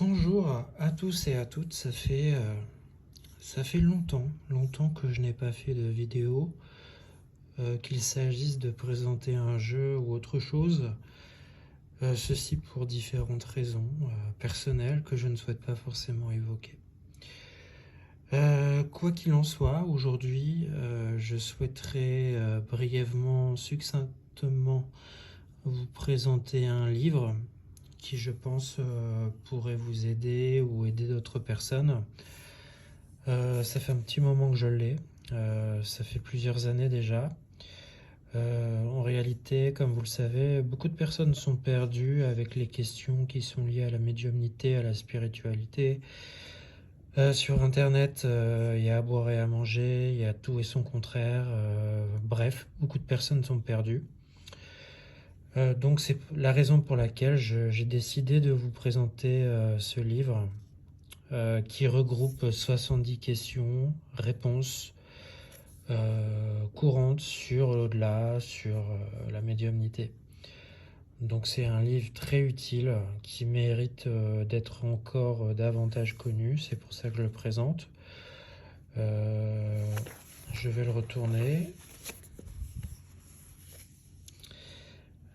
Bonjour à tous et à toutes, ça fait longtemps que je n'ai pas fait de vidéo, qu'il s'agisse de présenter un jeu ou autre chose, ceci pour différentes raisons personnelles que je ne souhaite pas forcément évoquer. Quoi qu'il en soit, aujourd'hui, je souhaiterais brièvement, succinctement vous présenter un livre qui, je pense, pourrait vous aider ou aider d'autres personnes. Ça fait un petit moment que je l'ai, ça fait plusieurs années déjà. En réalité, comme vous le savez, beaucoup de personnes sont perdues avec les questions qui sont liées à la médiumnité, à la spiritualité. Sur Internet, il y a à boire et à manger, il y a tout et son contraire. Bref, beaucoup de personnes sont perdues. Donc c'est la raison pour laquelle j'ai décidé de vous présenter ce livre qui regroupe 70 questions, réponses courantes sur l'au-delà, sur la médiumnité. Donc c'est un livre très utile qui mérite d'être encore davantage connu, c'est pour ça que je le présente. Je vais le retourner.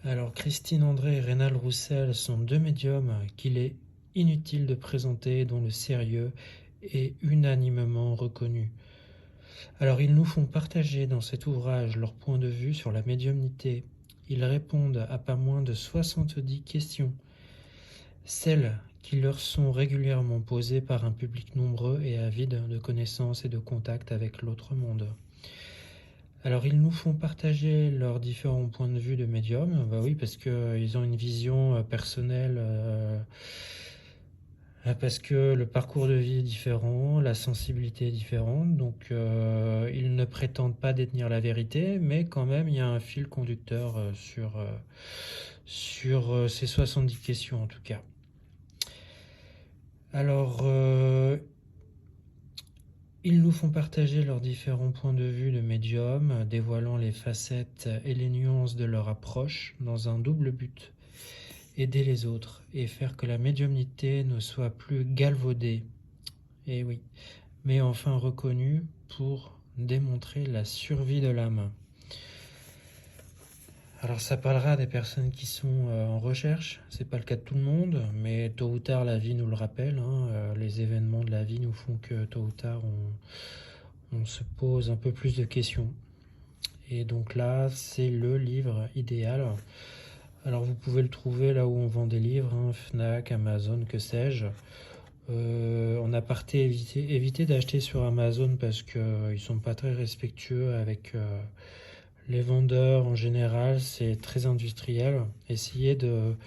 Alors Christine André et Rénal Roussel sont deux médiums qu'il est inutile de présenter, dont le sérieux est unanimement reconnu. Alors ils nous font partager dans cet ouvrage leur point de vue sur la médiumnité. Ils répondent à pas moins de 70 questions, celles qui leur sont régulièrement posées par un public nombreux et avide de connaissances et de contact avec l'autre monde. Alors ils nous font partager leurs différents points de vue de médium, bah oui, parce qu'ils ont une vision personnelle, parce que le parcours de vie est différent, la sensibilité est différente, donc ils ne prétendent pas détenir la vérité, mais quand même il y a un fil conducteur sur ces 70 questions en tout cas. Alors, ils nous font partager leurs différents points de vue de médium, dévoilant les facettes et les nuances de leur approche dans un double but: aider les autres et faire que la médiumnité ne soit plus galvaudée, et oui, mais enfin reconnue pour démontrer la survie de l'âme. Alors ça parlera des personnes qui sont en recherche, c'est pas le cas de tout le monde, mais tôt ou tard la vie nous le rappelle, les événements de la vie nous font que tôt ou tard on se pose un peu plus de questions. Et donc là, c'est le livre idéal. Alors vous pouvez le trouver là où on vend des livres, Fnac, Amazon, que sais-je. En aparté, évitez d'acheter sur Amazon parce qu'ils ne sont pas très respectueux avec les vendeurs en général, c'est très industriel. Essayez de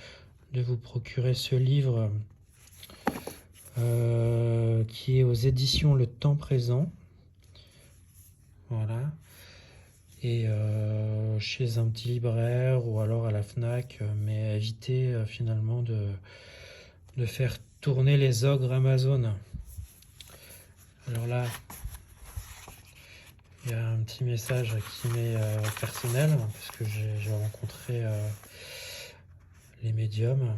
vous procurer ce livre qui est aux éditions Le Temps Présent. Voilà. Et chez un petit libraire ou alors à la Fnac, mais évitez finalement de faire tourner les ogres Amazon. Alors là, il y a un petit message qui m'est personnel, parce que j'ai rencontré les médiums.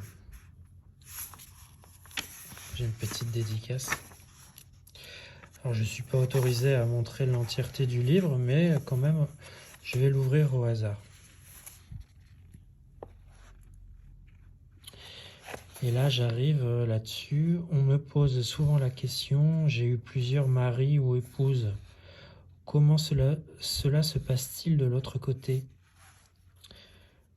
J'ai une petite dédicace. Alors je ne suis pas autorisé à montrer l'entièreté du livre, mais quand même, je vais l'ouvrir au hasard. Et là, j'arrive là-dessus. On me pose souvent la question: j'ai eu plusieurs maris ou épouses. Comment cela se passe-t-il de l'autre côté?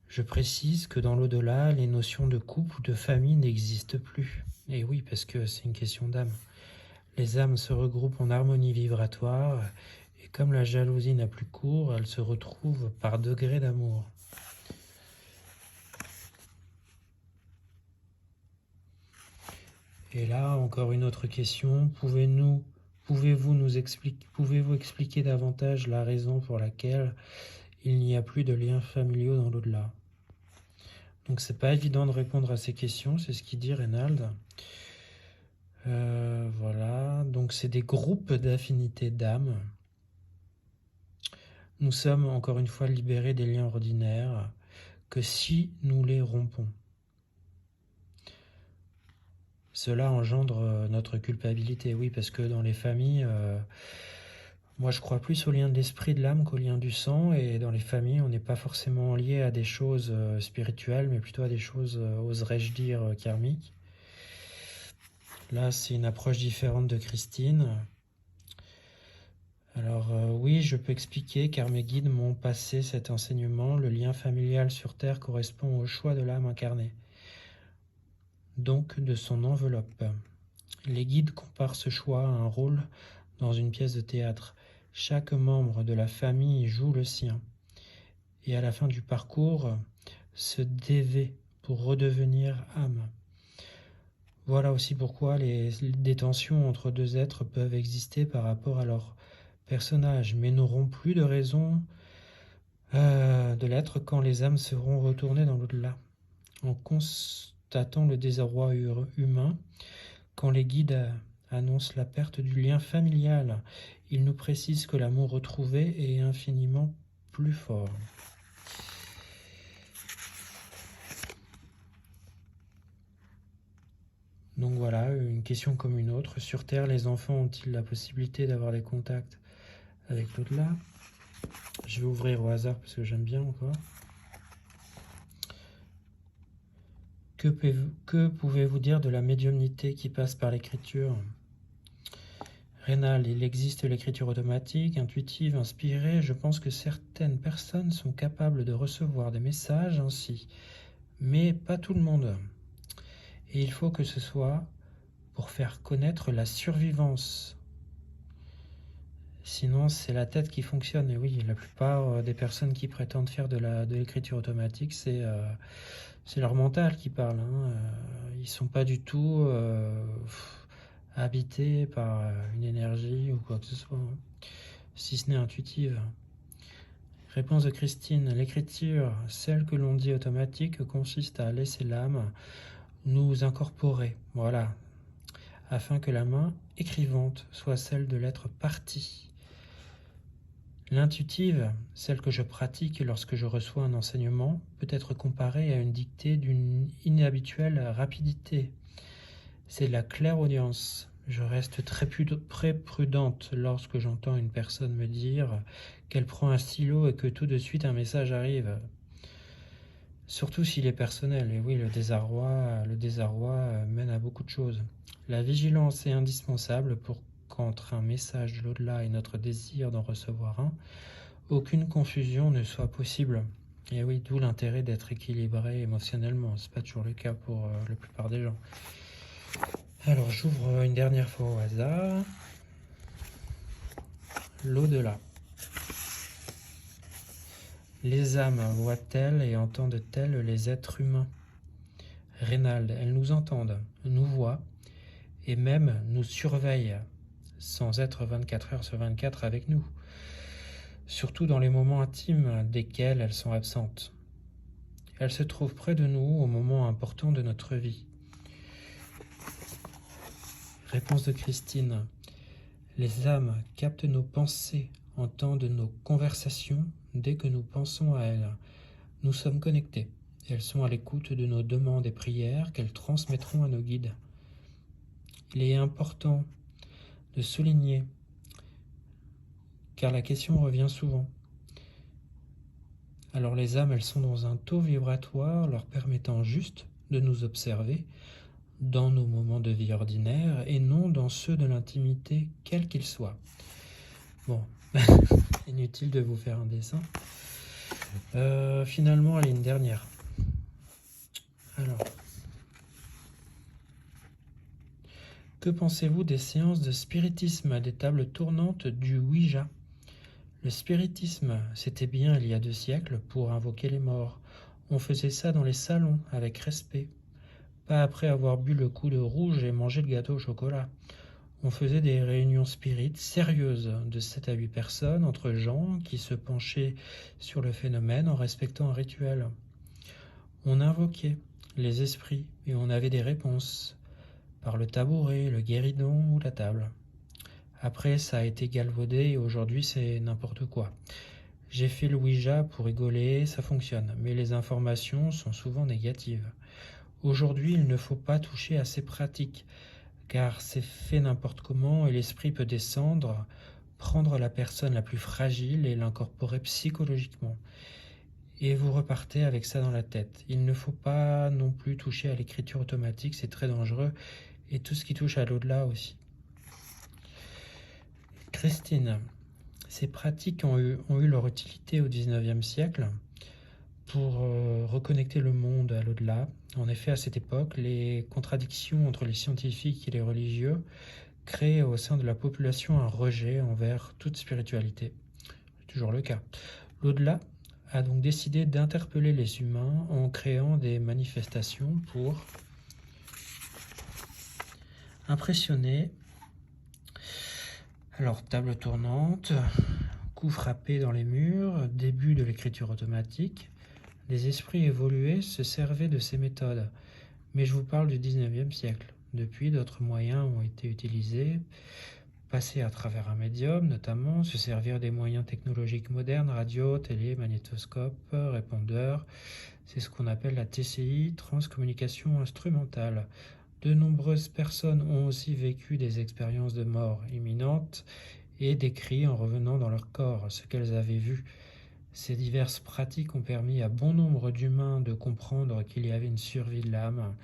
Je précise que dans l'au-delà, les notions de couple ou de famille n'existent plus. Et oui, parce que c'est une question d'âme. Les âmes se regroupent en harmonie vibratoire, et comme la jalousie n'a plus cours, elles se retrouvent par degrés d'amour. Et là, encore une autre question: pouvez-vous expliquer davantage la raison pour laquelle il n'y a plus de liens familiaux dans l'au-delà? Donc c'est pas évident de répondre à ces questions, c'est ce qu'il dit Reynald. Voilà, donc c'est des groupes d'affinités d'âme. Nous sommes encore une fois libérés des liens ordinaires que si nous les rompons. cela engendre notre culpabilité. Oui, parce que dans les familles, moi je crois plus au lien de l'esprit, de l'âme qu'au lien du sang. Et dans les familles, on n'est pas forcément lié à des choses spirituelles, mais plutôt à des choses, oserais-je dire, karmiques. Là, c'est une approche différente de Christine. Alors oui, je peux expliquer car mes guides m'ont passé cet enseignement. Le lien familial sur Terre correspond au choix de l'âme incarnée, donc de son enveloppe. Les guides comparent ce choix à un rôle dans une pièce de théâtre. Chaque membre de la famille joue le sien. Et à la fin du parcours, se dévait pour redevenir âme. Voilà aussi pourquoi des tensions entre deux êtres peuvent exister par rapport à leur personnage, mais n'auront plus de raison de l'être quand les âmes seront retournées dans l'au-delà. En constatant le désarroi humain, quand les guides annoncent la perte du lien familial, ils nous précisent que l'amour retrouvé est infiniment plus fort. Donc voilà, une question comme une autre. Sur Terre, les enfants ont-ils la possibilité d'avoir des contacts avec l'au-delà? Je vais ouvrir au hasard parce que j'aime bien encore. Que pouvez-vous dire de la médiumnité qui passe par l'écriture? Rénal, il existe l'écriture automatique, intuitive, inspirée. Je pense que certaines personnes sont capables de recevoir des messages ainsi, mais pas tout le monde. Et il faut que ce soit pour faire connaître la survivance. Sinon, c'est la tête qui fonctionne. Et oui, la plupart des personnes qui prétendent faire de l'écriture automatique, c'est leur mental qui parle. Ils ne sont pas du tout habités par une énergie ou quoi que ce soit, si ce n'est intuitive. Réponse de Christine. L'écriture, celle que l'on dit automatique, consiste à laisser l'âme nous incorporer, voilà, afin que la main écrivante soit celle de l'être parti. L'intuitive, celle que je pratique lorsque je reçois un enseignement, peut être comparée à une dictée d'une inhabituelle rapidité. C'est de la clairaudience. Je reste très prudente lorsque j'entends une personne me dire qu'elle prend un stylo et que tout de suite un message arrive. Surtout s'il est personnel. Et oui, le désarroi mène à beaucoup de choses. La vigilance est indispensable pour qu'entre un message de l'au-delà et notre désir d'en recevoir un, aucune confusion ne soit possible. Et oui, d'où l'intérêt d'être équilibré émotionnellement. C'est pas toujours le cas pour la plupart des gens. Alors, j'ouvre une dernière fois au hasard. L'au-delà. Les âmes voient-elles et entendent-elles les êtres humains? Reynald, elles nous entendent, nous voient et même nous surveillent sans être 24 heures sur 24 avec nous, surtout dans les moments intimes desquels elles sont absentes. Elles se trouvent près de nous au moment important de notre vie. Réponse de Christine. Les âmes captent nos pensées, entendent nos conversations dès que nous pensons à elles. Nous sommes connectés. Elles sont à l'écoute de nos demandes et prières qu'elles transmettront à nos guides. Il est important de souligner, car la question revient souvent. Alors les âmes, elles sont dans un taux vibratoire leur permettant juste de nous observer dans nos moments de vie ordinaires et non dans ceux de l'intimité, quels qu'ils soient. Bon, inutile de vous faire un dessin. Finalement, allez, une dernière. Alors, que pensez-vous des séances de spiritisme, des tables tournantes du Ouija? Le spiritisme, c'était bien il y a 2 siècles pour invoquer les morts. On faisait ça dans les salons avec respect. Pas après avoir bu le coup de rouge et mangé le gâteau au chocolat. On faisait des réunions spirites sérieuses de 7 à 8 personnes entre gens qui se penchaient sur le phénomène en respectant un rituel. On invoquait les esprits et on avait des réponses par le tabouret, le guéridon ou la table. Après, ça a été galvaudé et aujourd'hui, c'est n'importe quoi. J'ai fait le Ouija pour rigoler, ça fonctionne, mais les informations sont souvent négatives. Aujourd'hui, il ne faut pas toucher à ces pratiques, car c'est fait n'importe comment et l'esprit peut descendre, prendre la personne la plus fragile et l'incorporer psychologiquement. Et vous repartez avec ça dans la tête. Il ne faut pas non plus toucher à l'écriture automatique, c'est très dangereux, et tout ce qui touche à l'au-delà aussi. Christine, ces pratiques ont eu leur utilité au XIXe siècle pour reconnecter le monde à l'au-delà. En effet, à cette époque, les contradictions entre les scientifiques et les religieux créent au sein de la population un rejet envers toute spiritualité. C'est toujours le cas. L'au-delà a donc décidé d'interpeller les humains en créant des manifestations pour impressionner. Alors, table tournante, coups frappés dans les murs, début de l'écriture automatique. Les esprits évolués se servaient de ces méthodes, mais je vous parle du 19e siècle. Depuis, d'autres moyens ont été utilisés, passer à travers un médium notamment, se servir des moyens technologiques modernes, radio, télé, magnétoscope, répondeur. C'est ce qu'on appelle la TCI, transcommunication instrumentale. De nombreuses personnes ont aussi vécu des expériences de mort imminente et décrit en revenant dans leur corps ce qu'elles avaient vu. Ces diverses pratiques ont permis à bon nombre d'humains de comprendre qu'il y avait une survie de l'âme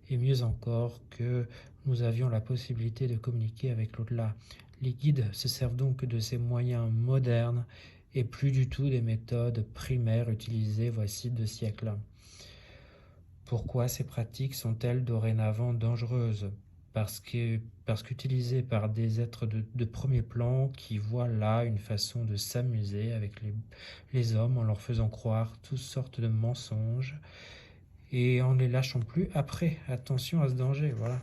et mieux encore que nous avions la possibilité de communiquer avec l'au-delà. Les guides se servent donc de ces moyens modernes et plus du tout des méthodes primaires utilisées voici 2 siècles. Pourquoi ces pratiques sont-elles dorénavant dangereuses ? Parce qu'utilisées par des êtres de premier plan qui voient là une façon de s'amuser avec les hommes en leur faisant croire toutes sortes de mensonges et en ne les lâchant plus après. Attention à ce danger, voilà.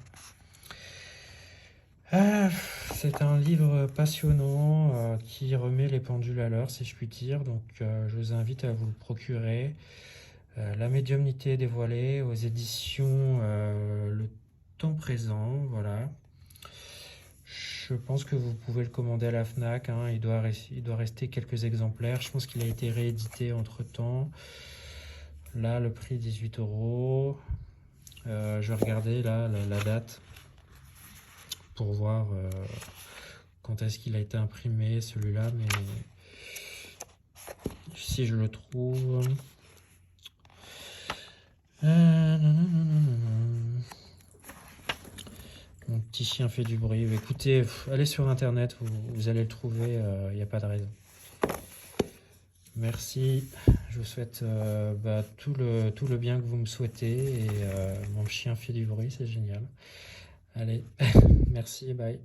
C'est un livre passionnant qui remet les pendules à l'heure, si je puis dire, donc je vous invite à vous le procurer. La médiumnité dévoilée aux éditions Le Temps Présent, voilà. Je pense que vous pouvez le commander à la FNAC, hein. Il doit rester quelques exemplaires. Je pense qu'il a été réédité entre-temps. Là, le prix 18 €. Je vais regarder là, la date pour voir quand est-ce qu'il a été imprimé, celui-là, mais si je le trouve... Mon petit chien fait du bruit. Écoutez, allez sur internet, vous allez le trouver, il n'y a pas de raison. Merci, je vous souhaite tout le bien que vous me souhaitez et mon chien fait du bruit, c'est génial. Allez, merci, bye.